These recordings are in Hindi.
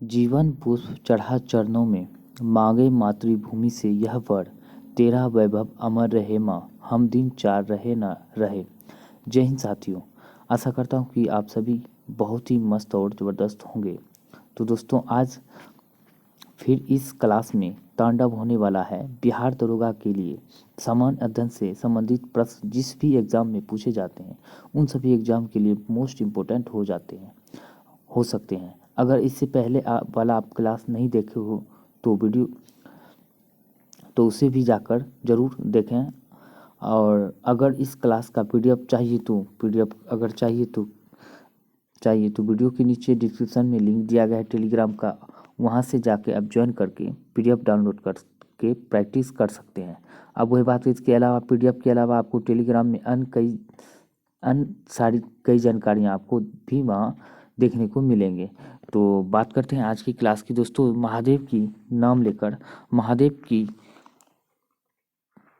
जीवन पुष्प चढ़ा चरणों में, मांगे मातृभूमि से यह वर, तेरा वैभव अमर रहे माँ, हम दिन चार रहे ना रहे। जय हिंद साथियों। आशा करता हूँ कि आप सभी बहुत ही मस्त और ज़बरदस्त होंगे। तो दोस्तों, आज फिर इस क्लास में तांडव होने वाला है बिहार दरोगा के लिए सामान्य अध्ययन से संबंधित प्रश्न जिस भी एग्ज़ाम में पूछे जाते हैं उन सभी एग्ज़ाम के लिए मोस्ट इम्पोर्टेंट हो सकते हैं। अगर इससे पहले वाला आप क्लास नहीं देखे हो तो वीडियो तो उसे भी जाकर ज़रूर देखें। और अगर इस क्लास का पीडीएफ चाहिए तो वीडियो के नीचे डिस्क्रिप्शन में लिंक दिया गया है टेलीग्राम का, वहाँ से जाके आप ज्वाइन करके पीडीएफ डाउनलोड करके प्रैक्टिस कर सकते हैं। अब वही बात है, इसके अलावा पीडीएफ के अलावा आपको टेलीग्राम में सारी कई जानकारियाँ आपको भी वहाँ देखने को मिलेंगे। तो बात करते हैं आज की क्लास की। दोस्तों, महादेव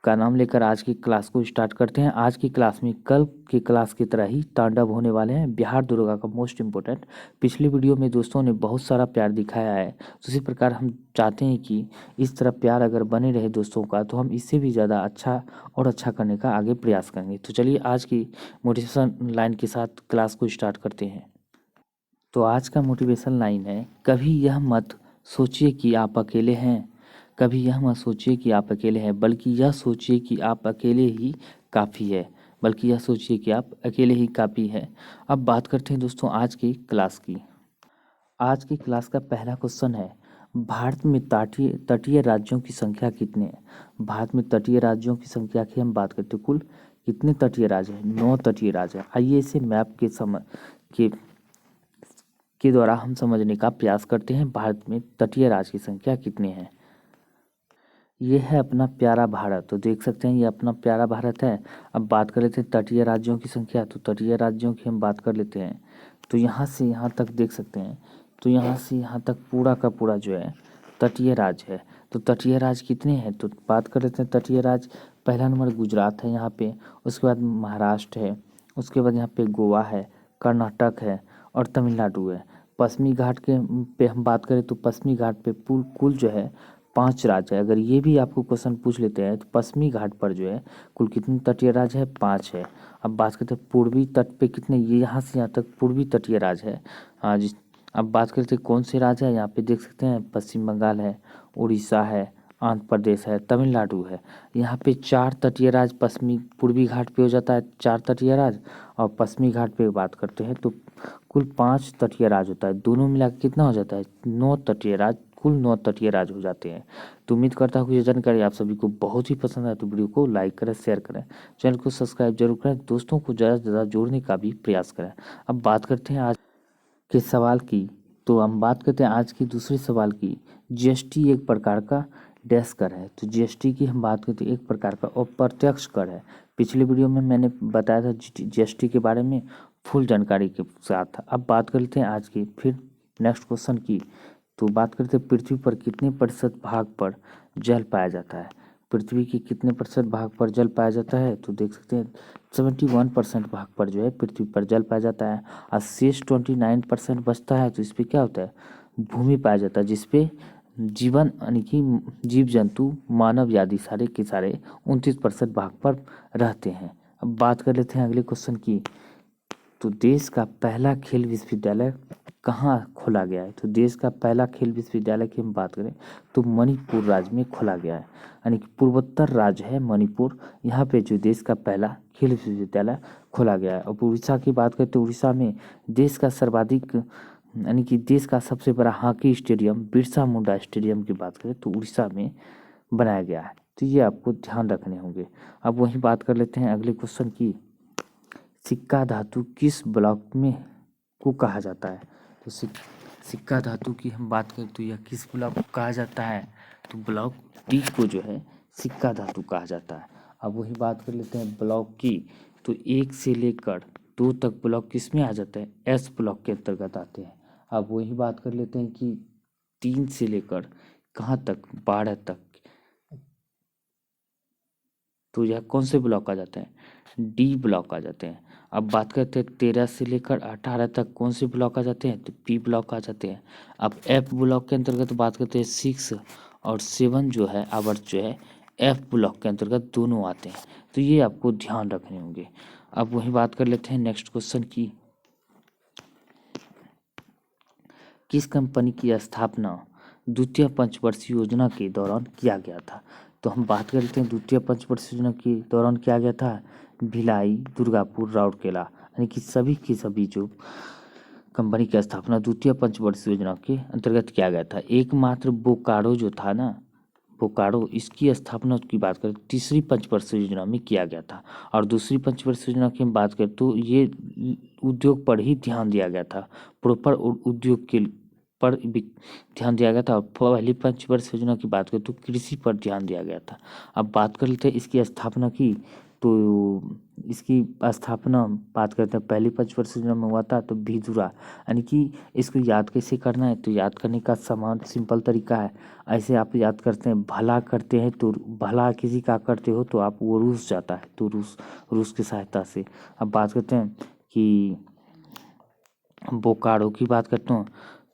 का नाम लेकर आज की क्लास को स्टार्ट करते हैं। आज की क्लास में कल की क्लास की तरह ही तांडव होने वाले हैं बिहार दरोगा का मोस्ट इम्पोर्टेंट। पिछली वीडियो में दोस्तों ने बहुत सारा प्यार दिखाया है, तो इसी प्रकार हम चाहते हैं कि इस तरह प्यार अगर बने रहे दोस्तों का तो हम इससे भी ज़्यादा अच्छा करने का आगे प्रयास करेंगे। तो चलिए आज की मोटिवेशन लाइन के साथ क्लास को स्टार्ट करते हैं। तो आज का मोटिवेशन लाइन है, कभी यह मत सोचिए कि आप अकेले हैं, कभी यह मत सोचिए कि आप अकेले हैं, बल्कि यह सोचिए कि आप अकेले ही काफ़ी है, बल्कि यह सोचिए कि आप अकेले ही काफ़ी है। अब बात करते हैं दोस्तों आज की क्लास की। आज की क्लास का पहला क्वेश्चन है, भारत में तटीय राज्यों की संख्या कितने हैं। भारत में तटीय राज्यों की संख्या की हम बात करते हैं, कुल कितने तटीय राज्य हैं। 9 तटीय राज्य हैं। आइए इसे मैप के द्वारा हम समझने का प्रयास करते हैं भारत में तटीय राज्य की संख्या कितने हैं। ये है अपना प्यारा भारत। तो देख सकते हैं ये अपना प्यारा भारत है। अब बात कर लेते हैं तटीय राज्यों की संख्या। तो तटीय राज्यों की हम बात कर लेते हैं। तो यहाँ से यहाँ तक देख सकते हैं, तो यहाँ से यहाँ तक पूरा का पूरा जो है तटीय राज्य है। तो तटीय राज्य कितने हैं तो बात कर लेते हैं। तटीय राज्य पहला नंबर गुजरात है यहाँ पे, उसके बाद महाराष्ट्र है, उसके बाद यहाँ पे गोवा है, कर्नाटक है और तमिलनाडु है। पश्चिमी घाट के पे हम बात करें तो पश्चिमी घाट पे कुल जो है 5 राज्य है। अगर ये भी आपको क्वेश्चन पूछ लेते हैं तो पश्चिमी घाट पर जो है कुल कितने तटीय राज्य है, 5 है। अब बात करते हैं पूर्वी तट पे कितने, ये यहाँ से यहाँ तक पूर्वी तटीय राज्य है। अब बात करते हैं कौन से राज्य है, यहाँ पे देख सकते हैं पश्चिम बंगाल है, उड़ीसा है, आंध्र प्रदेश है, तमिलनाडु है। यहाँ पे 4 तटीय राज्य पश्चिमी पूर्वी घाट पे हो जाता है, 4 तटीय राज्य। और पश्चिमी घाट पे बात करते हैं तो कुल 5 तटीय राज्य होता है। दोनों मिला के कितना हो जाता है, 9 तटीय राज्य, कुल 9 तटीय राज्य हो जाते हैं। तो उम्मीद करता हूँ कि ये जानकारी आप सभी को बहुत ही पसंद आए। तो वीडियो को लाइक करें, शेयर करें, चैनल को सब्सक्राइब जरूर करें, दोस्तों को ज़्यादा से ज़्यादा जोड़ने का भी प्रयास करें। अब बात करते हैं आज के सवाल की। तो हम बात करते हैं आज की दूसरे सवाल की। जीएसटी एक प्रकार का डैश कर है। तो जीएसटी की हम बात करते हैं एक प्रकार का अप्रत्यक्ष कर है। पिछले वीडियो में मैंने बताया था जीएसटी के बारे में फुल जानकारी के साथ। अब बात कर लेते हैं आज की फिर नेक्स्ट क्वेश्चन की। तो बात करते हैं पृथ्वी पर कितने प्रतिशत भाग पर जल पाया जाता है। पृथ्वी के कितने प्रतिशत भाग पर जल पाया जाता है तो देख सकते हैं 71% भाग पर जो है पृथ्वी पर जल पाया जाता है। और शेष 29% बचता है तो इस पर क्या होता है, भूमि पाया जाता है, जिसपे जीवन यानी कि जीव जंतु मानव आदि सारे के सारे 29% भाग पर रहते हैं। अब बात कर लेते हैं अगले क्वेश्चन की। तो देश का पहला खेल विश्वविद्यालय कहाँ खोला गया है। तो देश का पहला खेल विश्वविद्यालय की हम बात करें तो मणिपुर राज्य में खोला गया है, यानी कि पूर्वोत्तर राज्य है मणिपुर, यहाँ पे जो देश का पहला खेल विश्वविद्यालय खोला गया है। और उड़ीसा की बात करें तो उड़ीसा में देश का सर्वाधिक यानी कि देश का सबसे बड़ा hockey stadium Birsa Munda stadium की बात करें तो उड़ीसा में बनाया गया है। तो ये आपको ध्यान रखने होंगे। अब वहीं बात कर लेते हैं अगले क्वेश्चन की। सिक्का धातु किस ब्लॉक में को कहा जाता है। तो सिक्का धातु की हम बात करें तो यह किस ब्लॉक को कहा जाता है, तो ब्लॉक डी को जो है सिक्का धातु कहा जाता है। अब वही बात कर लेते हैं ब्लॉक की। तो 1 से लेकर 2 तक ब्लॉक किस में आ जाते हैं, एस ब्लॉक के अंतर्गत आते हैं। अब वही बात कर लेते हैं कि 3 से लेकर कहाँ तक, 12 तक, तो यह कौन से ब्लॉक आ जाते हैं, डी ब्लॉक आ जाते हैं। अब बात करते हैं 13 से लेकर 18 तक कौन से ब्लॉक आ जाते हैं, तो पी ब्लॉक आ जाते हैं। अब एफ ब्लॉक के अंतर्गत बात करते हैं 6 और 7 जो है आवर्त जो है एफ ब्लॉक के अंतर्गत दोनों आते हैं, तो ये आपको ध्यान रखने होंगे। अब वही बात कर लेते हैं नेक्स्ट क्वेश्चन की, किस कंपनी की स्थापना द्वितीय पंचवर्षीय योजना के दौरान किया गया था। तो हम बात कर लेते हैं द्वितीय पंचवर्षीय योजना के दौरान किया गया था भिलाई, दुर्गापुर, राउरकेला, यानी कि सभी की सभी जो कंपनी की स्थापना द्वितीय पंचवर्षीय योजना के अंतर्गत किया गया था। एकमात्र बोकारो जो था ना, बोकारो, इसकी स्थापना की बात करें तीसरी पंचवर्षीय योजना में किया गया था। और दूसरी पंचवर्षीय योजना की हम बात करें तो ये उद्योग पर ही ध्यान दिया गया था, प्रॉपर उद्योग के पर भी ध्यान दिया गया था। और पहली पंचवर्षीय योजना की बात करें तो कृषि पर ध्यान दिया गया था। अब बात कर लेते हैं इसकी स्थापना की, तो इसकी स्थापना बात करते हैं पहली पंचवर्षीय योजना में हुआ था तो भिदुरा, यानी कि इसको याद कैसे करना है, तो याद करने का समान सिंपल तरीका है। ऐसे आप याद करते हैं, भला करते हैं तो भला किसी का करते हो तो आप वो रूस जाता है, तो रूस की सहायता से। अब बात करते हैं कि बोकारो की बात करता हूँ,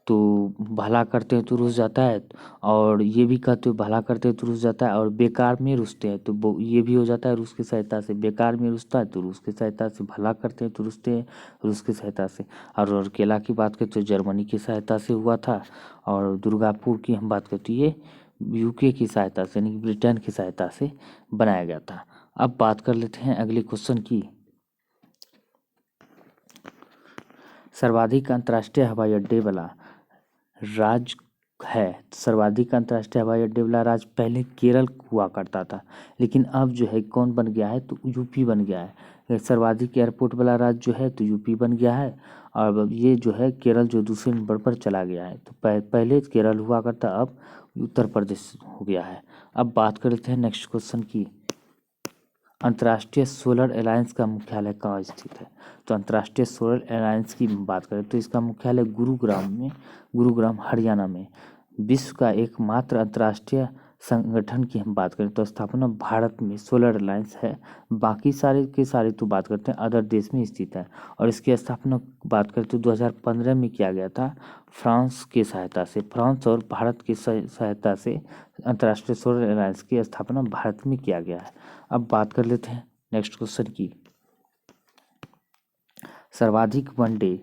तो भला करते हैं तो रुस जाता है, और ये भी कहते हो भला करते हैं तो रुस जाता है, और बेकार में रुसते हैं तो ये भी हो जाता है रूस की सहायता से। बेकार में रुसता है तो रूस की सहायता से, भला करते हैं तो रुसते हैं रूस की सहायता से। और केला की बात करें तो जर्मनी की सहायता से हुआ था। और दुर्गापुर की हम बात करते ये यूके की सहायता से, यानी कि ब्रिटेन की सहायता से बनाया गया था। अब बात कर लेते हैं अगले क्वेश्चन की, सर्वाधिक अंतर्राष्ट्रीय हवाई अड्डे वाला राज्य है। सर्वाधिक अंतर्राष्ट्रीय हवाई अड्डे वाला राज्य पहले केरल हुआ करता था, लेकिन अब जो है कौन बन गया है, तो यूपी बन गया है। सर्वाधिक एयरपोर्ट वाला राज्य जो है तो यूपी बन गया है, और ये जो है केरल जो दूसरे नंबर पर चला गया है। तो पहले केरल हुआ करता, अब उत्तर प्रदेश हो गया है। अब बात कर लेते हैं नेक्स्ट क्वेश्चन की, अंतर्राष्ट्रीय सोलर अलायंस का मुख्यालय कहाँ स्थित है। तो अंतर्राष्ट्रीय सोलर अलायंस की बात करें तो इसका मुख्यालय गुरुग्राम हरियाणा में। विश्व का एकमात्र अंतर्राष्ट्रीय संगठन की हम बात करें तो स्थापना भारत में सोलर अलायंस है। बाकी सारे के सारे तो बात करते हैं अदर देश में स्थित है। और इसकी स्थापना बात करें तो 2015 में किया गया था फ्रांस की सहायता से। फ्रांस और भारत की सहायता से अंतर्राष्ट्रीय सोलर अलायंस की स्थापना भारत में किया गया है। अब बात कर लेते हैं नेक्स्ट क्वेश्चन की, सर्वाधिक वनडे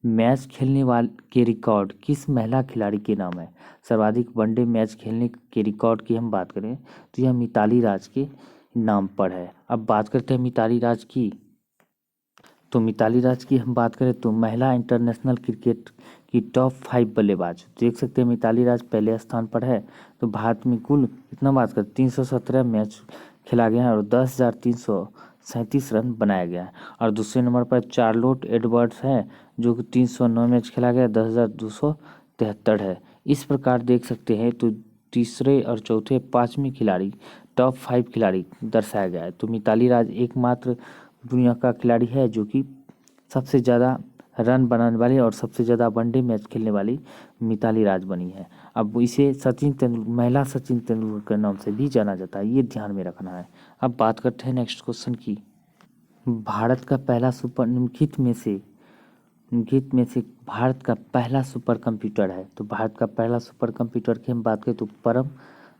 मैच खेलने वाले के रिकॉर्ड किस महिला खिलाड़ी के नाम है। सर्वाधिक वनडे मैच खेलने के रिकॉर्ड की हम बात करें तो यह मिताली राज के नाम पर है। अब बात करते हैं मिताली राज की, तो मिताली राज की हम बात करें तो महिला इंटरनेशनल क्रिकेट की टॉप 5 बल्लेबाज, देख सकते हैं मिताली राज पहले स्थान पर है। तो भारत में कुल कितना बात करें 317 मैच खेला गया है और 10,337 रन बनाया गया है। और दूसरे नंबर पर चार्लोट एडवर्ड्स है जो कि 309 मैच खेला गया, 10,273 है। इस प्रकार देख सकते हैं तो तीसरे और चौथे 5वें खिलाड़ी टॉप 5 खिलाड़ी दर्शाया गया है। तो मिताली राज एकमात्र दुनिया का खिलाड़ी है जो कि सबसे ज़्यादा रन बनाने वाली और सबसे ज़्यादा वनडे मैच खेलने वाली मिताली राज बनी है। अब इसे महिला सचिन तेंदुलकर के नाम से भी जाना जाता है, ये ध्यान में रखना है। अब बात करते हैं नेक्स्ट क्वेश्चन की, भारत का पहला निम्नलिखित में से भारत का पहला सुपर कंप्यूटर है। तो भारत का पहला सुपर कंप्यूटर की हम बात करें तो परम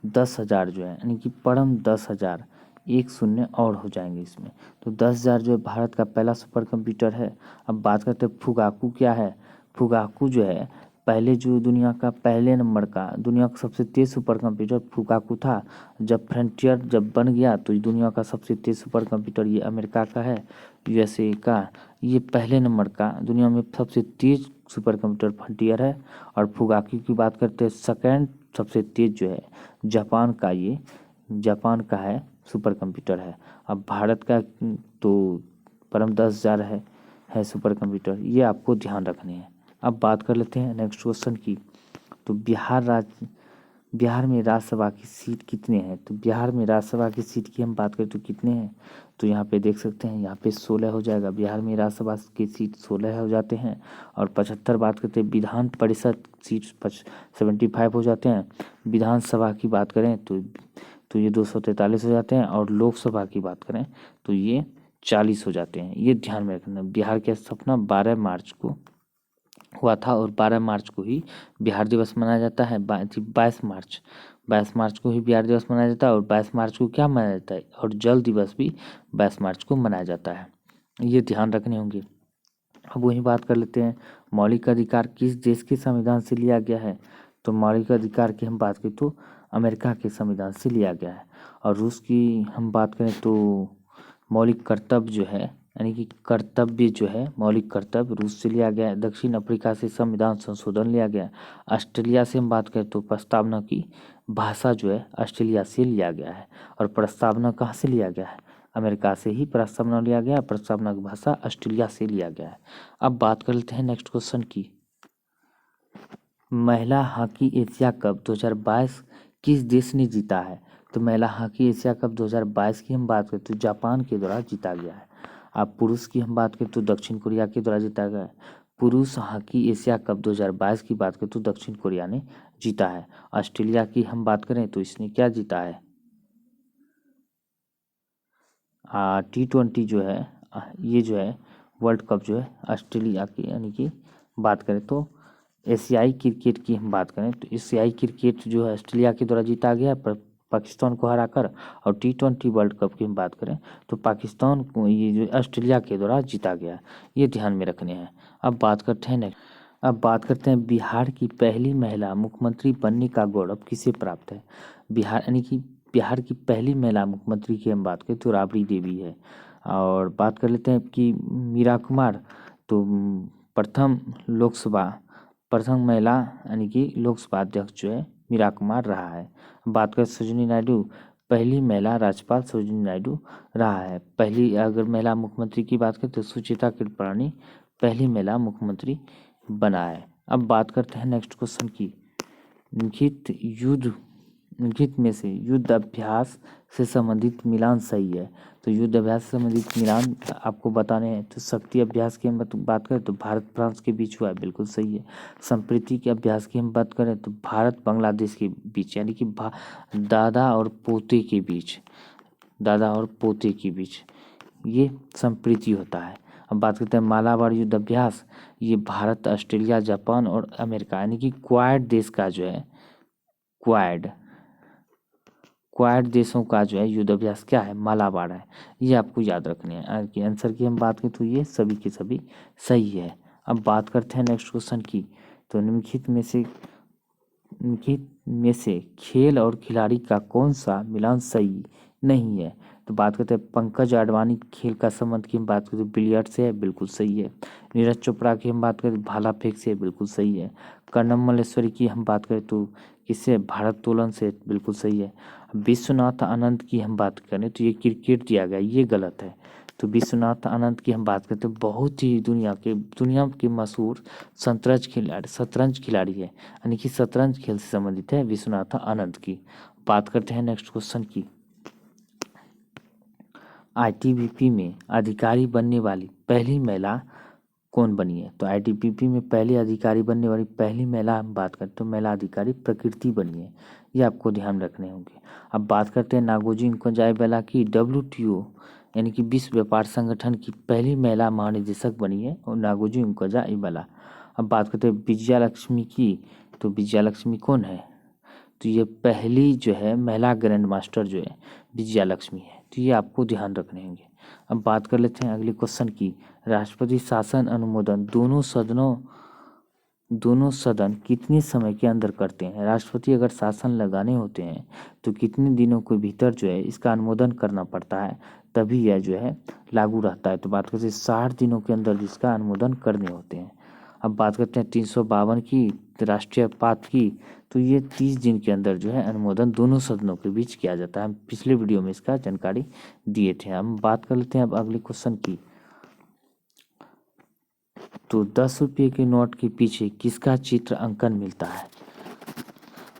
10,000 जो है, यानी कि परम 10,000, एक शून्य और हो जाएंगे इसमें, तो 10,000 जो है भारत का पहला सुपर कंप्यूटर है। अब बात करते हैं फुगाकू क्या है। फुगाकू जो है पहले जो दुनिया का पहले नंबर का दुनिया का सबसे तेज सुपर कंप्यूटर फुगाकू था। जब फ्रंटियर जब बन गया तो दुनिया का सबसे तेज सुपर कंप्यूटर ये अमेरिका का है, यूएसए का। ये पहले नंबर का दुनिया में सबसे तेज सुपर कंप्यूटर फ्रंटियर है। और फुगाकू की बात करते हैं सेकंड सबसे तेज जो है जापान का है सुपर कंप्यूटर है। अब भारत का तो परम 10,000 है सुपर कंप्यूटर, ये आपको ध्यान रखने हैं। अब बात कर लेते हैं नेक्स्ट क्वेश्चन की, तो बिहार में राज्यसभा की सीट कितने हैं। तो बिहार में राज्यसभा की सीट की हम बात करें तो कितने हैं, तो यहाँ पे देख सकते हैं यहाँ पे 16 हो जाएगा। बिहार में राज्यसभा की सीट 16 हो जाते हैं। और 75 बात करते हैं विधान परिषद सीट 75 हो जाते हैं। विधानसभा की बात करें तो ये 243 हो जाते हैं। और लोकसभा की बात करें तो ये 40 हो जाते हैं। ये ध्यान में रखना। बिहार की स्थापना 12 मार्च को हुआ था और 12 मार्च को ही बिहार दिवस मनाया जाता है। 22 मार्च को ही बिहार दिवस मनाया जाता है। और 22 मार्च को क्या मनाया जाता है, और जल दिवस भी 22 मार्च को मनाया जाता है। ये ध्यान रखने होंगे। अब वही बात कर लेते हैं, मौलिक अधिकार किस देश के संविधान से लिया गया है। तो मौलिक अधिकार की हम बात करें तो अमेरिका के संविधान से लिया गया है। और रूस की हम बात करें तो मौलिक कर्तव्य जो है, यानी कि कर्तव्य जो है, मौलिक कर्तव्य रूस से लिया गया है। दक्षिण अफ्रीका से संविधान संशोधन लिया गया है। ऑस्ट्रेलिया से हम बात करें तो प्रस्तावना की भाषा जो है ऑस्ट्रेलिया से लिया गया है। और प्रस्तावना कहाँ से लिया गया है, अमेरिका से ही प्रस्तावना लिया गया। प्रस्तावना की भाषा ऑस्ट्रेलिया से लिया गया है। अब बात कर लेते हैं नेक्स्ट क्वेश्चन की। महिला हॉकी एशिया कप 2022 किस देश ने जीता है। तो महिला हॉकी एशिया कप 2022 की हम बात करें तो जापान के द्वारा जीता गया है। अब पुरुष की हम बात करें तो दक्षिण कोरिया के द्वारा जीता गया है। पुरुष हॉकी एशिया कप 2022 की बात करें तो दक्षिण कोरिया ने जीता है। ऑस्ट्रेलिया की हम बात करें तो इसने क्या जीता है, T20 जो है, ये जो है वर्ल्ड कप जो है ऑस्ट्रेलिया की, यानी कि बात करें तो एशियाई क्रिकेट की हम बात करें तो एशियाई क्रिकेट जो है ऑस्ट्रेलिया के द्वारा जीता गया है पाकिस्तान को हराकर। और T20 वर्ल्ड कप की हम बात करें तो पाकिस्तान को, ये जो ऑस्ट्रेलिया के द्वारा जीता गया है। ये ध्यान में रखने हैं। अब बात करते हैं नेक्स्ट। अब बात करते हैं बिहार की पहली महिला मुख्यमंत्री बनने का गौरव किसे प्राप्त है। बिहार, यानी कि बिहार की पहली महिला मुख्यमंत्री की हम बात करें तो राबड़ी देवी है। और बात कर लेते हैं कि मीरा कुमार, तो प्रथम महिला, यानी कि लोकसभा अध्यक्ष जो है मीरा कुमार रहा है। बात करें सरोजिनी नायडू, पहली महिला राज्यपाल सरोजिनी नायडू रहा है। पहली अगर महिला मुख्यमंत्री की बात करें तो सुचेता कृपलानी पहली महिला मुख्यमंत्री बना है। अब बात करते हैं नेक्स्ट क्वेश्चन की। निम्नलिखित में से युद्ध अभ्यास से संबंधित मिलान सही है। तो युद्ध अभ्यास से संबंधित मिलान आपको बताने हैं। तो शक्ति अभ्यास की हम बात करें तो भारत फ्रांस के बीच हुआ है, बिल्कुल सही है। संप्रीति के अभ्यास की हम बात करें तो भारत बांग्लादेश के बीच, यानी कि दादा और पोते के बीच ये संप्रीति होता है। अब बात करते हैं मालाबार युद्ध अभ्यास, ये भारत, ऑस्ट्रेलिया, जापान और अमेरिका, यानी कि क्वाड देश का जो है, क्वाड देशों का जो है युद्ध अभ्यास क्या है, मालाबार है। ये आपको याद रखने हैं। कि आंसर की हम बात करें तो ये सभी के सभी सही है। अब बात करते हैं नेक्स्ट क्वेश्चन की। तो निम्नलिखित में से खेल और खिलाड़ी का कौन सा मिलान सही नहीं है। तो बात करते हैं पंकज आडवाणी, खेल का संबंध की हम बात करें तो बिलियर्ड से है, बिल्कुल सही है। नीरज चोपड़ा की हम बात करें भाला फेंक से, बिल्कुल सही है। कर्णम मल्लेश्वरी की हम बात करें तो किससे, भारोत्तोलन से, बिल्कुल सही है। विश्वनाथ आनंद की हम बात करें तो ये क्रिकेट दिया गया, ये गलत है। तो विश्वनाथ आनंद की हम बात करते हैं बहुत ही दुनिया के मशहूर शतरंज खिलाड़ी है, यानी कि शतरंज खेल से संबंधित है विश्वनाथ आनंद की। बात करते हैं नेक्स्ट क्वेश्चन की। ITBP में अधिकारी बनने वाली पहली महिला कौन बनी है। तो ITBP में पहले अधिकारी बनने वाली पहली महिला हम बात करते तो महिला अधिकारी प्रकृति बनी है। ये आपको ध्यान रखने होंगे। अब बात करते हैं नागोजी ओंकोजाई-वेला की WTO, यानी कि विश्व व्यापार संगठन की पहली महिला महानिदेशक बनी है और नागोजी ओंकोजाई-वेला। अब बात करते हैं विजया लक्ष्मी की, तो विजया लक्ष्मी कौन है। तो ये पहली जो है महिला ग्रैंड मास्टर जो है विजया लक्ष्मी है। तो ये आपको ध्यान रखने होंगे। अब बात कर लेते हैं अगले क्वेश्चन की। राष्ट्रपति शासन अनुमोदन दोनों सदन कितने समय के अंदर करते हैं। राष्ट्रपति अगर शासन लगाने होते हैं तो कितने दिनों के भीतर जो है इसका अनुमोदन करना पड़ता है, तभी यह जो है लागू रहता है। तो बात करते हैं 60 दिनों के अंदर जिसका अनुमोदन करने होते हैं। अब बात करते हैं 352 की, राष्ट्रीय पात की, तो ये 30 दिन के अंदर जो है अनुमोदन दोनों सदनों के बीच किया जाता है। हम पिछले वीडियो में इसका जानकारी दिए थे। हम बात कर लेते हैं अब अगले क्वेश्चन की। तो 10 रुपये के नोट के पीछे किसका चित्र अंकन मिलता है।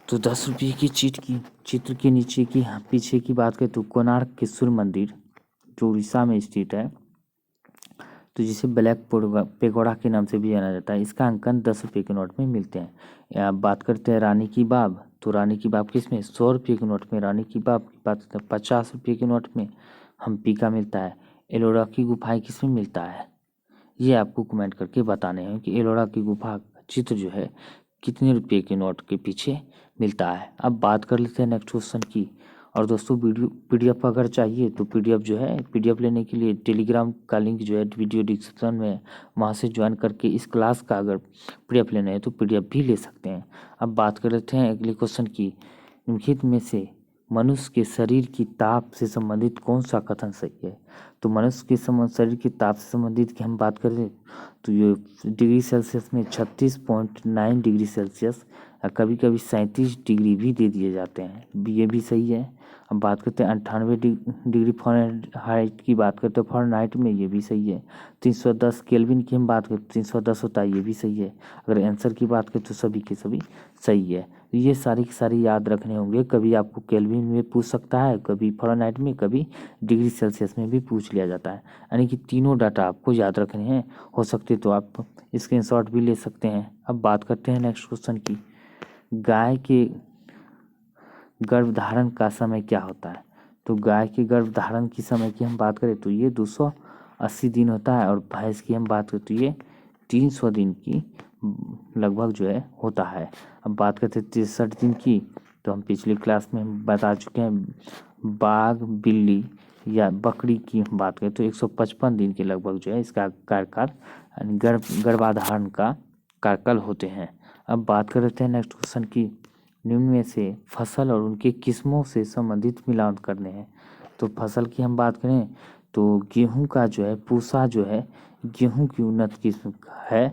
तो 10 रुपये की चित्र के नीचे की पीछे की बात करें तो कोणार्क के सूर्य मंदिर जो उड़ीसा में स्थित है, तो जिसे ब्लैक पेगोडा के नाम से भी जाना जाता है, इसका अंकन 10 रुपये के नोट में मिलते हैं। अब बात करते हैं रानी की बाग, तो रानी की बाग किस में, 100 रुपये के नोट में रानी की बाग की बात करते हैं। 50 रुपये के नोट में हम्पी का मिलता है। एलोरा की गुफाएं किसमें मिलता है? ये आपको कमेंट करके बताने हैं कि एलोरा की गुफा का चित्र जो है कितने रुपये के नोट के पीछे मिलता है। अब बात कर लेते हैं नेक्स्ट क्वेश्चन की। और दोस्तों वीडियो पीडीएफ अगर चाहिए तो पीडीएफ जो है, पीडीएफ लेने के लिए टेलीग्राम का लिंक जो है वीडियो डिस्क्रिप्शन में है, वहाँ से ज्वाइन करके इस क्लास का अगर पीडीएफ लेना है तो पीडीएफ भी ले सकते हैं। अब बात कर लेते हैं अगले क्वेश्चन की। निम्नलिखित में से मनुष्य के शरीर की ताप से संबंधित कौन सा कथन सही है? तो मनुष्य के शरीर की ताप से संबंधित की हम बात करें तो ये डिग्री सेल्सियस में 36.9 डिग्री सेल्सियस या कभी कभी 37 डिग्री भी दे दिए जाते हैं, ये भी सही है। अब बात करते हैं 98 डिग्री फ़ारेनहाइट की बात करते हैं फ़ारेनहाइट में, ये भी सही है। 310 केल्विन की हम बात करें 310 होता है, ये भी सही है। अगर आंसर की बात करें तो सभी के सभी सही है। ये सारी की सारी याद रखने होंगे, कभी आपको केल्विन में पूछ सकता है, कभी फ़ारेनहाइट में, कभी डिग्री सेल्सियस में भी पूछ लिया जाता है। यानी कि तीनों डाटा आपको याद रखने हैं। हो सकते तो आप स्क्रीनशॉट भी ले सकते हैं। अब बात करते हैं नेक्स्ट क्वेश्चन की। गाय के गर्भधारण का समय क्या होता है? तो गाय के गर्भधारण की समय की हम बात करें तो ये 280 दिन होता है, और भैंस की हम बात करें तो ये 300 दिन की लगभग जो है होता है। अब बात करते हैं 63 दिन की, तो हम पिछली क्लास में हम बता चुके हैं। बाघ, बिल्ली या बकरी की हम बात करें तो 155 दिन के लगभग जो है इसका कार्यकाल यानी गर्भाधारण का कार्यकाल होते हैं। अब बात कर लेते हैं नेक्स्ट क्वेश्चन की। निम्न में से फसल और उनकी किस्मों से संबंधित मिलान करने हैं। तो फसल की हम बात करें तो गेहूं का जो है पूसा जो है गेहूं की उन्नत किस्म है।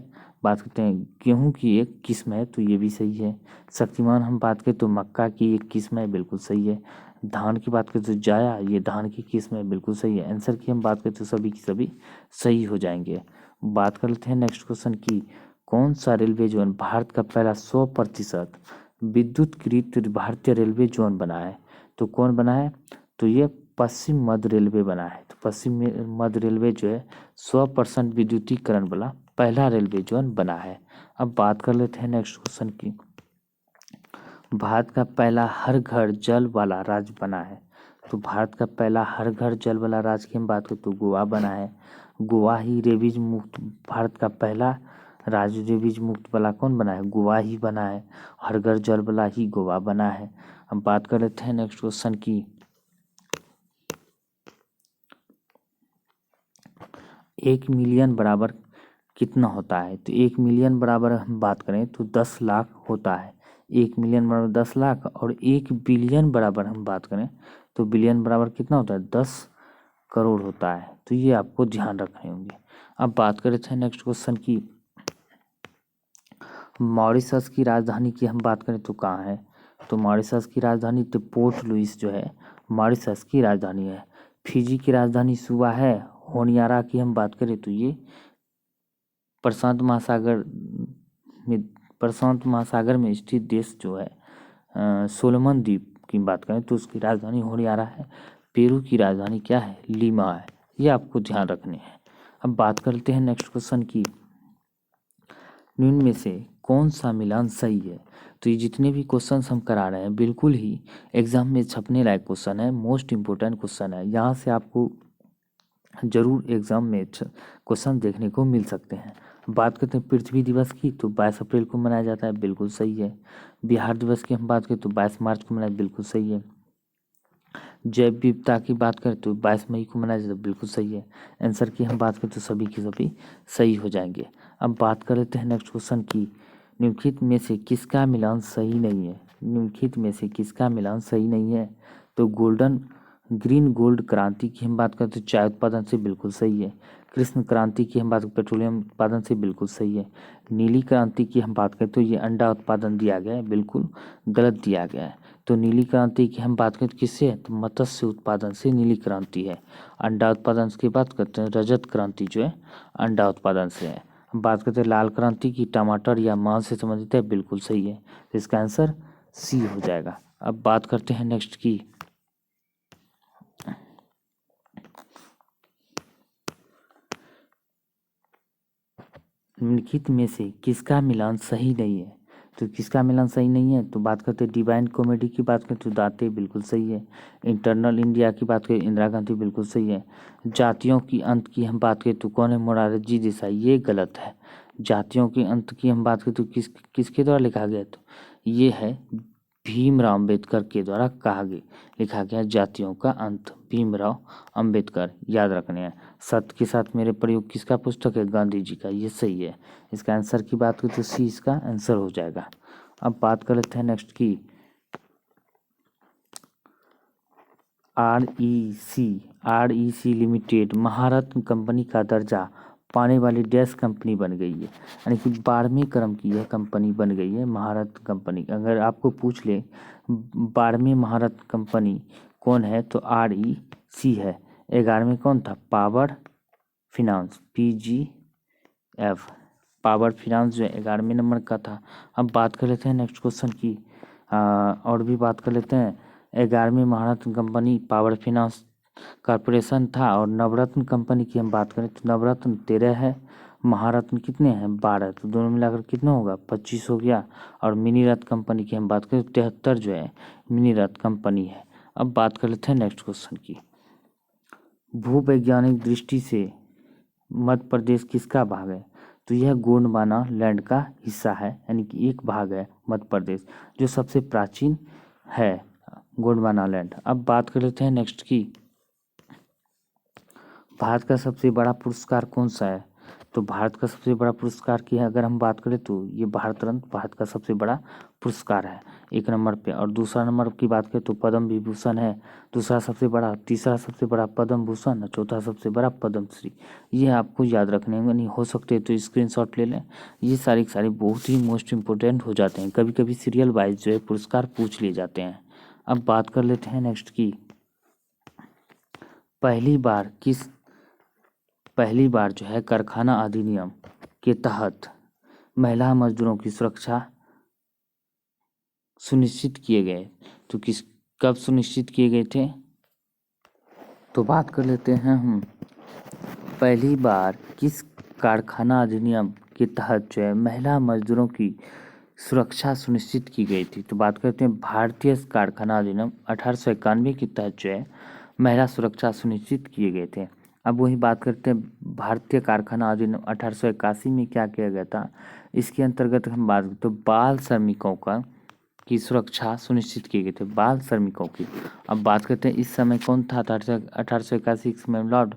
बात करते हैं गेहूं की एक किस्म है, तो ये भी सही है। शक्तिमान हम बात करें तो मक्का की एक किस्म है, बिल्कुल सही है। धान की बात करें तो जाया, ये धान की किस्म है, बिल्कुल सही है। आंसर की हम बात करें तो सभी की सभी सही हो जाएंगे। बात कर लेते हैं नेक्स्ट क्वेश्चन की। कौन सा रेलवे जोन भारत का पहला 100% विद्युतकृत भारतीय रेलवे जोन बना है? तो कौन बना है? तो ये पश्चिम मध्य रेलवे बना है। तो पश्चिम मध्य रेलवे जो है 100% विद्युतीकरण वाला पहला रेलवे जोन बना है। अब बात कर लेते हैं नेक्स्ट क्वेश्चन की। भारत का पहला हर घर जल वाला राज्य बना है। तो भारत का पहला हर घर जल वाला राज्य की हम बात करें तो गोवा बना है। गोवा ही रेबीज मुक्त, भारत का पहला राज्य रेबीज मुक्त वाला कौन बना है? गोवा ही बना है। हर घर जल वाला ही गोवा बना है। अब बात कर लेते हैं नेक्स्ट क्वेश्चन की। 1 मिलियन बराबर कितना होता है? तो 1 मिलियन बराबर हम बात करें तो 10 लाख होता है। 1 मिलियन बराबर 10 लाख, और 1 बिलियन बराबर हम बात करें तो बिलियन बराबर कितना होता है? 10 करोड़ होता है। तो ये आपको ध्यान रखने होंगे। अब बात कर रहे थे नेक्स्ट क्वेश्चन की। मॉरिशस की राजधानी की हम बात करें तो कहाँ है? तो मॉरिशस की राजधानी तो पोर्ट लुइस जो है मॉरिशस की राजधानी है। फिजी की राजधानी सुवा है। होनियारा की हम बात करें तो ये प्रशांत महासागर में प्रशांत महासागर में स्थित देश जो है सोलोमन द्वीप की बात करें तो उसकी राजधानी होनियारा है। पेरू की राजधानी क्या है? लीमा है। ये आपको ध्यान रखने हैं। अब बात करते हैं नेक्स्ट क्वेश्चन की। निम्न में से कौन सा मिलान सही है? तो ये जितने भी क्वेश्चंस हम करा रहे हैं बिल्कुल ही एग्जाम में छपने लायक क्वेश्चन है, मोस्ट इम्पोर्टेंट क्वेश्चन है। यहाँ से आपको जरूर एग्जाम में क्वेश्चन देखने को मिल सकते हैं। बात करते हैं पृथ्वी दिवस की, तो 22 अप्रैल को मनाया जाता है, बिल्कुल सही है। बिहार दिवस की हम बात करें तो 22 मार्च को मनाया, बिल्कुल सही है। जैव विविधता की बात करें तो 22 मई को मनाया जाता है, बिल्कुल सही है। आंसर की हम बात करें तो सभी के सभी सही हो जाएंगे। अब बात कर लेते हैं नेक्स्ट क्वेश्चन की। निम्नलिखित में से किसका मिलान सही नहीं है? निम्नलिखित में से किसका मिलान सही नहीं है? तो ग्रीन गोल्ड क्रांति की हम बात करते तो चाय उत्पादन से बिल्कुल सही है। कृष्ण क्रांति की हम बात करें पेट्रोलियम उत्पादन से, बिल्कुल सही है। नीली क्रांति की हम बात करें तो ये अंडा उत्पादन दिया गया है, बिल्कुल गलत दिया गया है। तो नीली क्रांति की हम बात करें तो किससे है? तो मत्स्य उत्पादन से नीली क्रांति है। अंडा उत्पादन की बात करते हैं रजत क्रांति जो है अंडा उत्पादन से है। हम बात करते हैं लाल क्रांति की टमाटर या मांस से संबंधित है, बिल्कुल सही है। तो इसका आंसर सी हो जाएगा। अब बात करते हैं नेक्स्ट की। निम्नलिखित में से किसका मिलान सही नहीं है? तो किसका मिलान सही नहीं है? तो बात करते हैं डिवाइन कॉमेडी की, बात करें तो दाते बिल्कुल सही है। इंटरनल इंडिया की बात करें, इंदिरा गांधी बिल्कुल सही है। जातियों की अंत की हम बात करें तो कौन है? मोरारजी देसाई, ये गलत है। जातियों के अंत की हम बात करें तो किसके द्वारा लिखा गया? तो ये है भीमराव अंबेडकर के द्वारा लिखा गया जातियों का अंत, भीमराव अंबेडकर, याद रखने हैं। सत्य के साथ मेरे प्रयोग किसका पुस्तक है? गांधी जी का, ये सही है। इसका आंसर की बात करें तो सी इसका आंसर हो जाएगा। अब बात कर लेते हैं नेक्स्ट की, REC लिमिटेड महारत्न कंपनी का दर्जा पाने वाली डैश कंपनी बन गई है, यानी कि 12वें क्रम की यह कंपनी बन गई है महारत्न कंपनी। अगर आपको पूछ ले 12वें महारत्न कंपनी कौन है तो REC है। 11वें कौन था? Power finance, PGF, power finance जो है 11वें नंबर का था। अब बात कर लेते हैं नेक्स्ट क्वेश्चन की, और भी बात कर लेते हैं। 11वीं महारत्न कंपनी पावर फिनांस कॉरपोरेशन था, और नवरत्न कंपनी की हम बात करें तो नवरत्न 13 है, महारत्न कितने हैं? 12, तो दोनों मिलाकर कितना होगा? 25 हो गया। और मिनी रत्न कंपनी की हम बात करें तो 73 जो है मिनी रत्न कंपनी है। अब बात कर लेते हैं नेक्स्ट क्वेश्चन की, भूवैज्ञानिक दृष्टि से मध्य प्रदेश किसका भाग है? तो यह गोंडवाना लैंड का हिस्सा है, यानी कि एक भाग है मध्य प्रदेश जो सबसे प्राचीन है, गोंडवाना लैंड। अब बात कर लेते हैं नेक्स्ट की, भारत का सबसे बड़ा पुरस्कार कौन सा है? तो भारत का सबसे बड़ा पुरस्कार की है अगर हम बात करें तो ये भारत रत्न भारत का सबसे बड़ा पुरस्कार है, 1 नंबर पे। और दूसरा नंबर की बात करें तो पद्म विभूषण है, दूसरा सबसे बड़ा। तीसरा सबसे बड़ा पद्म भूषण और चौथा सबसे बड़ा पद्म श्री। ये आपको याद रखने में नहीं हो सकते तो स्क्रीनशॉट ले लें। ये सारे बहुत ही मोस्ट इम्पोर्टेंट हो जाते हैं, कभी कभी सीरियल वाइज जो है पुरस्कार पूछ लिए जाते हैं। अब बात कर लेते हैं नेक्स्ट की, पहली बार जो है कारखाना अधिनियम के तहत महिला मजदूरों की सुरक्षा सुनिश्चित किए गए, तो कब सुनिश्चित किए गए थे? तो बात कर लेते हैं हम, पहली बार किस कारखाना अधिनियम के तहत जो है महिला मजदूरों की सुरक्षा सुनिश्चित की गई थी? तो बात करते हैं भारतीय कारखाना अधिनियम 1891 के तहत जो है महिला सुरक्षा सुनिश्चित किए गए थे। अब वही बात करते हैं भारतीय कारखाना अधिनियम 1881 में क्या किया गया था? इसके अंतर्गत हम बात करते तो बाल श्रमिकों की सुरक्षा सुनिश्चित की गई थी, बाल श्रमिकों की। अब बात करते हैं इस समय कौन था? 1881 में लॉर्ड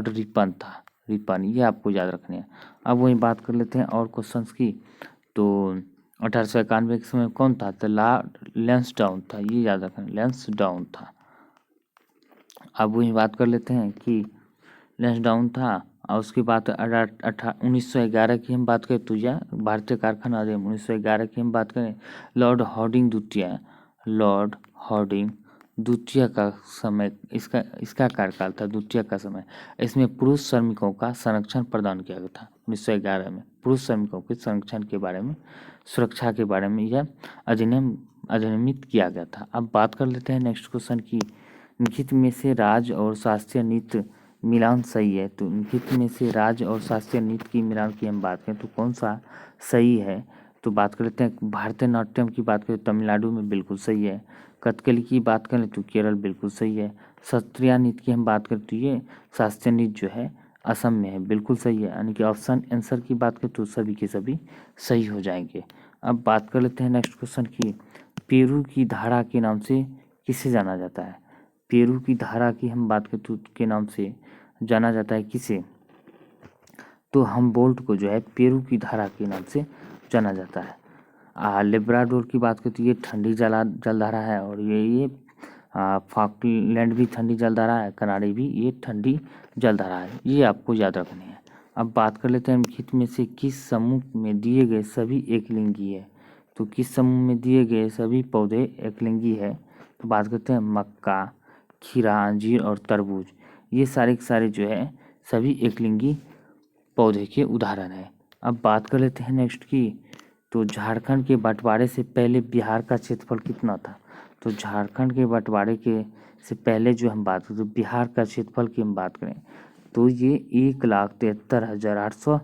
रिपन, ये आपको याद रखने हैं। अब वही बात कर लेते हैं और क्वेश्चंस की, तो 1891 के समय कौन था? तो लॉर्ड लैंसडाउन था, ये याद रखना, लैंसडाउन था। अब वही बात कर लेते हैं कि लैंसडाउन था, और उसके बाद 1911 की हम बात करें तो यह भारतीय कारखाना अधिनियम 1911 की हम बात करें, लॉर्ड हार्डिंग द्वितीय का समय इसका कार्यकाल था, द्वितीय का समय। इसमें पुरुष श्रमिकों का संरक्षण प्रदान किया गया था 1911 में, पुरुष श्रमिकों के संरक्षण के बारे में, सुरक्षा के बारे में यह अधिनियमित किया गया था। अब बात कर लेते हैं नेक्स्ट क्वेश्चन की, निम्नलिखित में से राज्य और शास्त्रीय नृत्य मिलान सही है? तो निम्नलिखित में से राज्य और शास्त्रीय नृत्य की मिलान की हम बात करें तो कौन सा सही है? तो बात कर लेते हैं भारतीय नाट्यम की बात करें तमिलनाडु में बिल्कुल सही है, कथकली की बात करें तो केरल बिल्कुल सही है, शास्त्रीय नृत्य की हम बात करें तो ये शास्त्रीय नृत्य जो है असम में है, बिल्कुल सही है। यानी कि ऑप्शन आंसर की बात करें तो सभी के सभी सही हो जाएंगे। अब बात कर लेते हैं नेक्स्ट क्वेश्चन की, पेरू की धारा के नाम से किसे जाना जाता है? पेरू की धारा की हम बात करें तो के नाम से जाना जाता है किसे? तो हमबोल्ट को जो है पेरू की धारा के नाम से जाना जाता है। लेब्राडोर की बात करें तो ये ठंडी जलधारा है, और ये फॉकलैंड भी ठंडी जलधारा है, कनाडा भी ये ठंडी जलधारा है, ये आपको याद रखनी है। अब बात कर लेते हैं निम्नलिखित में से किस समूह में दिए गए सभी एकलिंगी है? तो किस समूह में दिए गए सभी पौधे एकलिंगी है? तो बात करते हैं मक्का, खीरा, अंजीर और तरबूज, ये सारे के सारे जो है सभी एकलिंगी पौधे के उदाहरण है। अब बात कर लेते हैं नेक्स्ट की, तो झारखंड के बंटवारे से पहले बिहार का क्षेत्रफल कितना था? तो झारखंड के बंटवारे के से पहले जो हम बात करें तो बिहार का क्षेत्रफल की हम बात करें तो ये 1,73,800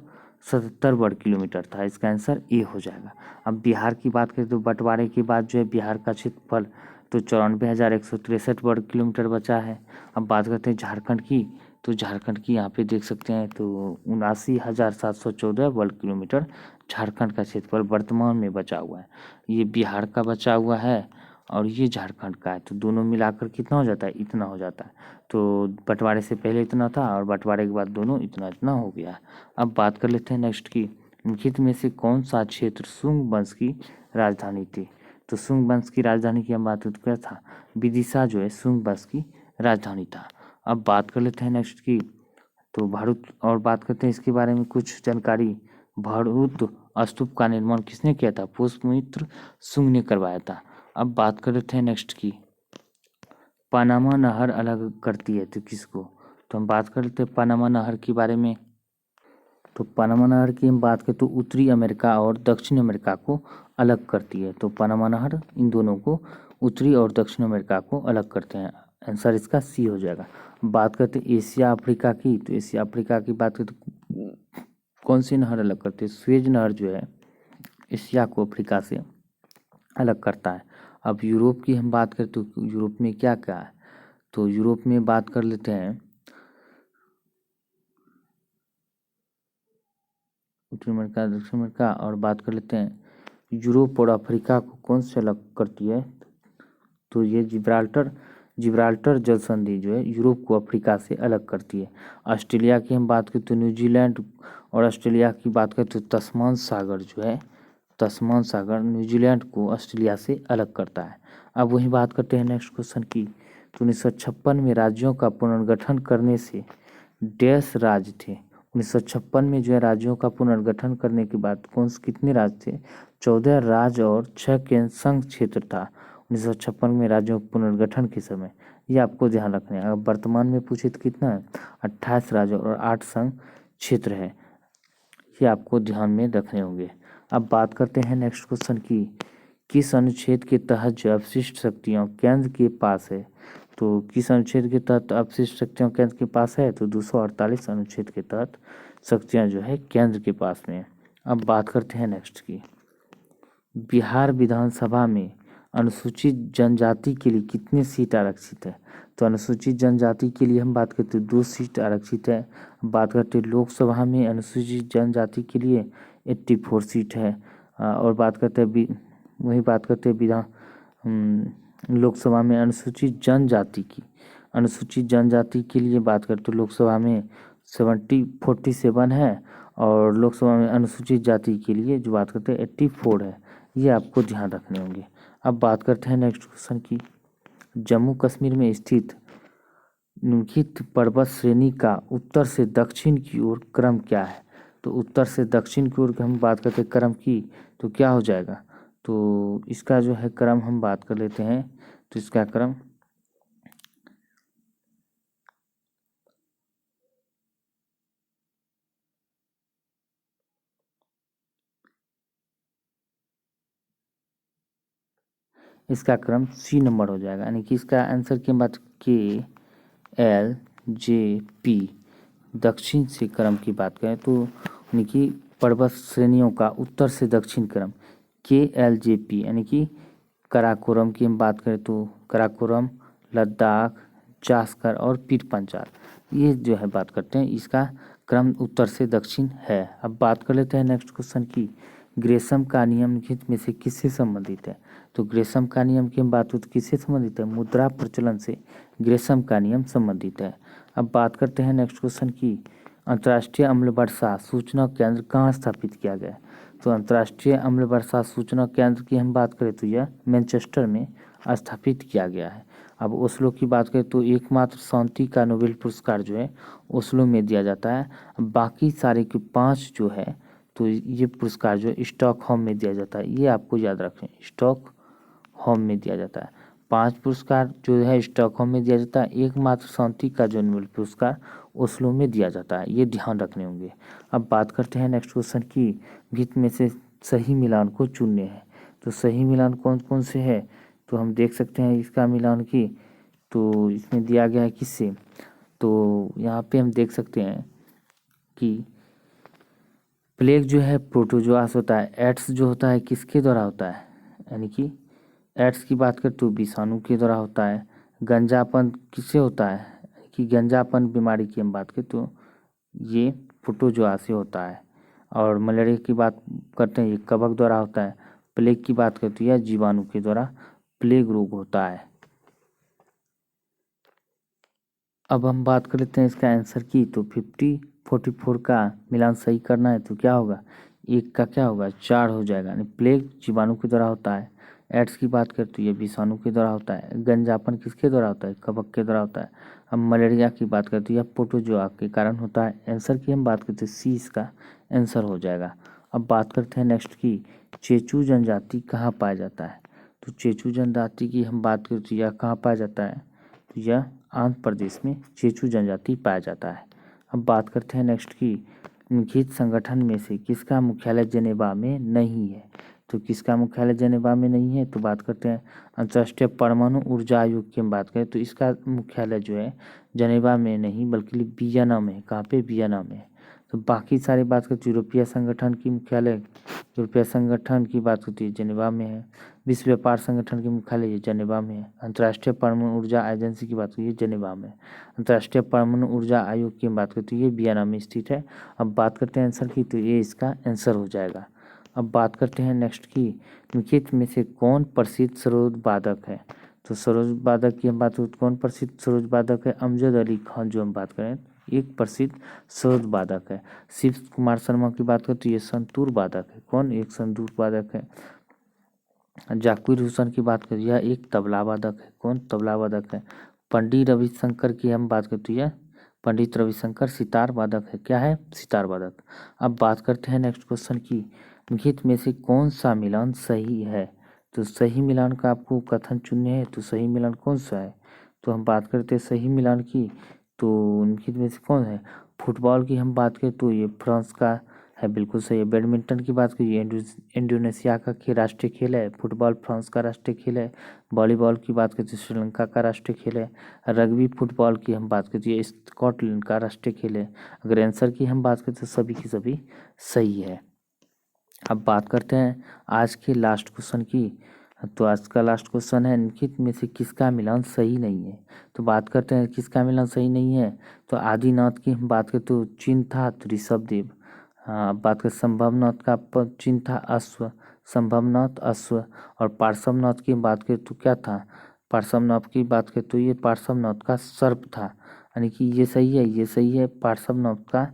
77 वर्ग किलोमीटर था। इसका आंसर ए हो जाएगा। अब बिहार की बात करें तो बंटवारे के बाद जो है बिहार का क्षेत्रफल तो 94,163 वर्ग किलोमीटर बचा है। अब बात करते हैं झारखंड की, तो झारखंड की यहाँ पे देख सकते हैं तो 79,714 वर्ग किलोमीटर झारखंड का क्षेत्रफल वर्तमान में बचा हुआ है। ये बिहार का बचा हुआ है और ये झारखंड का है, तो दोनों मिलाकर कितना हो जाता है, इतना हो जाता है। तो बंटवारे से पहले इतना था और बंटवारे के बाद दोनों इतना इतना हो गया है। अब बात कर लेते हैं नेक्स्ट की, निम्नलिखित में से कौन सा क्षेत्र शुंग वंश की राजधानी थी। तो शुंग वंश की राजधानी की हम बात करते क्या था, विदिशा जो है शुंग वंश की राजधानी था। अब बात कर लेते हैं नेक्स्ट की, तो भरूच और बात करते हैं इसके बारे में कुछ जानकारी। भरूच स्तूप का निर्माण किसने किया था, पुष्यमित्र शुंग ने करवाया था। अब बात कर लेते हैं नेक्स्ट की, पनामा नहर अलग करती है तो किसको, तो हम बात कर लेते हैं पनामा नहर के बारे में। तो पनामा नहर की हम बात करें तो उत्तरी अमेरिका और दक्षिण अमेरिका को अलग करती है। तो पनामा नहर इन दोनों को, उत्तरी और दक्षिण अमेरिका को अलग करते हैं। आंसर इसका सी हो जाएगा। बात करते हैं एशिया अफ्रीका की, तो एशिया अफ्रीका की बात करें तो कौन सी नहर अलग करती है, स्वेज नहर जो है एशिया को अफ्रीका से अलग करता है। अब यूरोप की हम बात करें तो यूरोप में क्या क्या है, तो यूरोप में बात कर लेते हैं उत्तरी अमेरिका दक्षिण अमेरिका, और बात कर लेते हैं यूरोप और अफ्रीका को कौन से अलग करती है, तो ये जिब्राल्टर जिब्राल्टर जल संधि जो है यूरोप को अफ्रीका से अलग करती है। ऑस्ट्रेलिया की हम बात करें तो न्यूजीलैंड और ऑस्ट्रेलिया की बात करें तो तस्मान सागर जो है, तस्मान सागर न्यूजीलैंड को ऑस्ट्रेलिया से अलग करता है। अब वही बात करते हैं नेक्स्ट क्वेश्चन की, तो 1956 में राज्यों का पुनर्गठन करने से डैश राज्य थे। 1956 में जो है राज्यों का पुनर्गठन करने के बाद कौन से कितने राज्य थे, 14 राज्य और 6 केंद्र संघ क्षेत्र था 1956 में राज्यों के पुनर्गठन के समय। ये आपको ध्यान रखना है। अगर वर्तमान में पूछे तो कितना है, 28 राज्य और 8 संघ क्षेत्र है। ये आपको ध्यान में रखने होंगे। अब बात करते हैं नेक्स्ट क्वेश्चन की, किस अनुच्छेद के तहत जो अवशिष्ट शक्तियाँ केंद्र के पास है, तो किस अनुच्छेद के तहत अवशिष्ट शक्तियाँ केंद्र के पास है, तो 248 अनुच्छेद के तहत शक्तियाँ जो है केंद्र के पास में। अब बात करते हैं नेक्स्ट की, बिहार विधानसभा में अनुसूचित जनजाति के लिए कितने सीट आरक्षित है, तो अनुसूचित जनजाति के लिए हम बात करते हैं 2 सीट आरक्षित है। बात करते हैं लोकसभा में अनुसूचित जनजाति के लिए 84 सीट है। और बात करते हैं वही बात करते हैं लोकसभा में अनुसूचित जनजाति के लिए बात करते तो लोकसभा में 47 है और लोकसभा में अनुसूचित जाति के लिए जो बात करते हैं 84 है। ये आपको ध्यान रखने होंगे। अब बात करते हैं नेक्स्ट क्वेश्चन की, जम्मू कश्मीर में स्थित निम्नलिखित पर्वत श्रेणी का उत्तर से दक्षिण की ओर क्रम क्या है, तो उत्तर से दक्षिण की ओर हम बात करते हैं क्रम की, तो क्या हो जाएगा, तो इसका जो है क्रम हम बात कर लेते हैं, तो इसका क्रम इसका क्रम सी नंबर हो जाएगा। यानी कि इसका आंसर की बात KLJP दक्षिण से क्रम की बात करें तो यानी कि पर्वत श्रेणियों का उत्तर से दक्षिण क्रम KLJP, यानी कि काराकोरम की हम बात करें तो काराकोरम, लद्दाख, जास्कर और पीर पंचाल, ये जो है बात करते हैं इसका क्रम उत्तर से दक्षिण है। अब बात कर लेते हैं नेक्स्ट क्वेश्चन की, ग्रेसम का नियम निम्नलिखित में से किससे संबंधित है, तो ग्रेसम का नियम की हम बात करें तो किससे संबंधित है, मुद्रा प्रचलन से ग्रेसम का नियम संबंधित है। अब बात करते हैं नेक्स्ट क्वेश्चन की, अंतर्राष्ट्रीय अम्ल वर्षा सूचना केंद्र कहाँ स्थापित किया गया है, तो अंतर्राष्ट्रीय अम्ल वर्षा सूचना केंद्र की हम बात करें तो यह मैनचेस्टर में स्थापित किया गया है। अब ओस्लो की बात करें तो एकमात्र शांति का नोबेल पुरस्कार जो है ओस्लो में दिया जाता है। बाकी सारे के 5 जो है तो ये पुरस्कार जो है स्टॉकहोम में दिया जाता है। ये आपको याद रखें, स्टॉकहोम में दिया जाता है। 5 पुरस्कार जो है स्टॉकहोम में दिया जाता है, एकमात्र शांति का जो नोबेल पुरस्कार ओस्लो में दिया जाता है। ये ध्यान रखने होंगे। अब बात करते हैं नेक्स्ट क्वेश्चन की, गीत में से सही मिलान को चुनने हैं, तो सही मिलान कौन कौन से है, तो हम देख सकते हैं इसका मिलान की, तो इसमें दिया गया है किससे, तो यहाँ पे हम देख सकते हैं कि प्लेग जो है प्रोटोजोआस होता है। एड्स जो होता है किसके द्वारा होता है, यानी कि एड्स की बात करें तो विषाणु के द्वारा होता है। गंजापन किससे होता है, कि गंजापन बीमारी की हम बात करें तो ये प्रोटोजोआ से होता है। और मलेरिया की बात करते हैं, ये कवक द्वारा होता है। प्लेग की बात करते हैं, यह जीवाणु के द्वारा प्लेग रोग होता है। अब हम बात कर लेते हैं इसका आंसर की, तो 50-44 का मिलान सही करना है तो क्या होगा, एक का क्या होगा 4 हो जाएगा, यानी प्लेग जीवाणु के द्वारा होता है। एड्स की बात करें तो ये विषाणु के द्वारा होता है। गंजापन किसके द्वारा होता है, कवक के द्वारा होता है। अब मलेरिया की बात करें तो यह प्रोटोजोआ के कारण होता है। आंसर की हम बात करते हैं सी इसका आंसर हो जाएगा। अब बात करते हैं नेक्स्ट की, चेचू जनजाति कहाँ पाया जाता है। तो चेचू जनजाति की हम बात करें तो यह कहाँ पाया जाता है, तो यह आंध्र प्रदेश में चेचू जनजाति पाया जाता है। अब बात करते हैं नेक्स्ट की, निम्नलिखित संगठन में से किसका मुख्यालय जेनेवा में नहीं है। तो किसका मुख्यालय जेनेवा में नहीं है, तो बात करते हैं अंतर्राष्ट्रीय परमाणु ऊर्जा आयोग की हम बात करें तो इसका मुख्यालय जो है जेनेवा में नहीं बल्कि वियना में है। कहाँ पे, वियना में है। तो बाकी सारी बात करते यूरोपीय संगठन की मुख्यालय, यूरोपीय संगठन की बात करती है जेनेवा में है। विश्व व्यापार संगठन के मुख्यालय ये जेनेवा में है। अंतर्राष्ट्रीय परमाणु ऊर्जा एजेंसी की बात करें जेनेवा में। अंतर्राष्ट्रीय परमाणु ऊर्जा आयोग की बात करते हैं ये वियना में स्थित है। अब बात करते हैं आंसर की, तो ये इसका आंसर हो जाएगा। अब बात करते हैं नेक्स्ट की, निम्नलिखित में से कौन प्रसिद्ध सरोद वादक है। तो सरोद वादक की हम बात करें, कौन प्रसिद्ध सरोद वादक है, अमजद अली खान जो हम बात करें एक प्रसिद्ध सरोद वादक है। शिव कुमार शर्मा की बात करें तो ये संतूर वादक है। कौन, एक संतूर वादक है। जाकिर हुसैन की बात करें यह एक तबला वादक है। कौन, तबला वादक है। पंडित रविशंकर की हम बात करते हैं, पंडित रविशंकर सितार वादक है। क्या है, सितार वादक। अब बात करते हैं नेक्स्ट क्वेश्चन की, निम्नलिखित में से कौन सा मिलान सही है। तो सही मिलान का आपको कथन चुनने हैं, तो सही मिलान कौन सा है, तो हम बात करते हैं सही मिलान की, तो निम्नलिखित में से कौन है। फुटबॉल की हम बात करें तो ये फ्रांस का है, बिल्कुल सही है। बैडमिंटन की बात करिए इंडोनेशिया का राष्ट्रीय खेल है। फुटबॉल फ्रांस का राष्ट्रीय खेल है। वॉलीबॉल की बात करें तो श्रीलंका का राष्ट्रीय खेल है। रग्बी फुटबॉल की हम बात करें तो ये स्कॉटलैंड का राष्ट्रीय खेल है। अगर आंसर की हम बात करें तो सभी की सभी सही है। अब बात करते हैं आज के लास्ट क्वेश्चन की, तो आज का लास्ट क्वेश्चन है निम्नलिखित में से किसका मिलान सही नहीं है। तो बात करते हैं किसका मिलान सही नहीं है, तो आदिनाथ की हम बात करें तो चिन्ह था तो ऋषभदेव। हाँ, अब बात करें संभवनाथ का चिन्ह था अश्व, संभवनाथ अश्व। और पार्श्वनाथ की बात करें तो क्या था, पार्श्वनाथ की बात करें तो ये पार्श्वनाथ का सर्प था, यानी कि ये सही है, ये सही है, पार्श्वनाथ का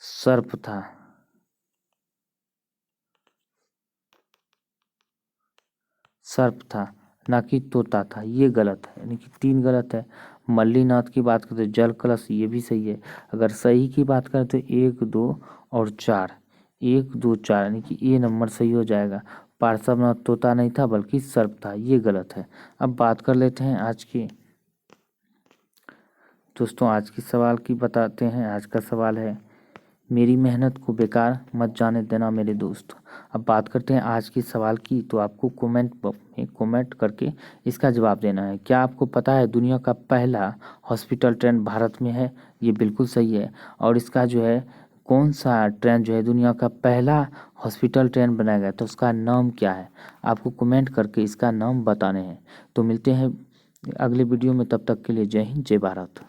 सर्प था। सर्प था, ना कि तोता था, ये गलत है, यानी कि 3 गलत है। मल्लीनाथ की बात करें तो जल कलश, ये भी सही है। अगर सही की बात करें तो 1, 2 और 4, 1, 2, 4 यानी कि ये नंबर सही हो जाएगा। पार्श्वनाथ तोता नहीं था बल्कि सर्प था, ये गलत है। अब बात कर लेते हैं आज की, दोस्तों आज की सवाल की बताते हैं। आज का सवाल है, मेरी मेहनत को बेकार मत जाने देना मेरे दोस्त। अब बात करते हैं आज की सवाल की, तो आपको कमेंट में कमेंट करके इसका जवाब देना है। क्या आपको पता है दुनिया का पहला हॉस्पिटल ट्रेन भारत में है, ये बिल्कुल सही है। और इसका जो है कौन सा ट्रेन जो है दुनिया का पहला हॉस्पिटल ट्रेन बनाया गया, तो उसका नाम क्या है, आपको कमेंट करके इसका नाम बताने हैं। तो मिलते हैं अगले वीडियो में, तब तक के लिए जय हिंद जय भारत।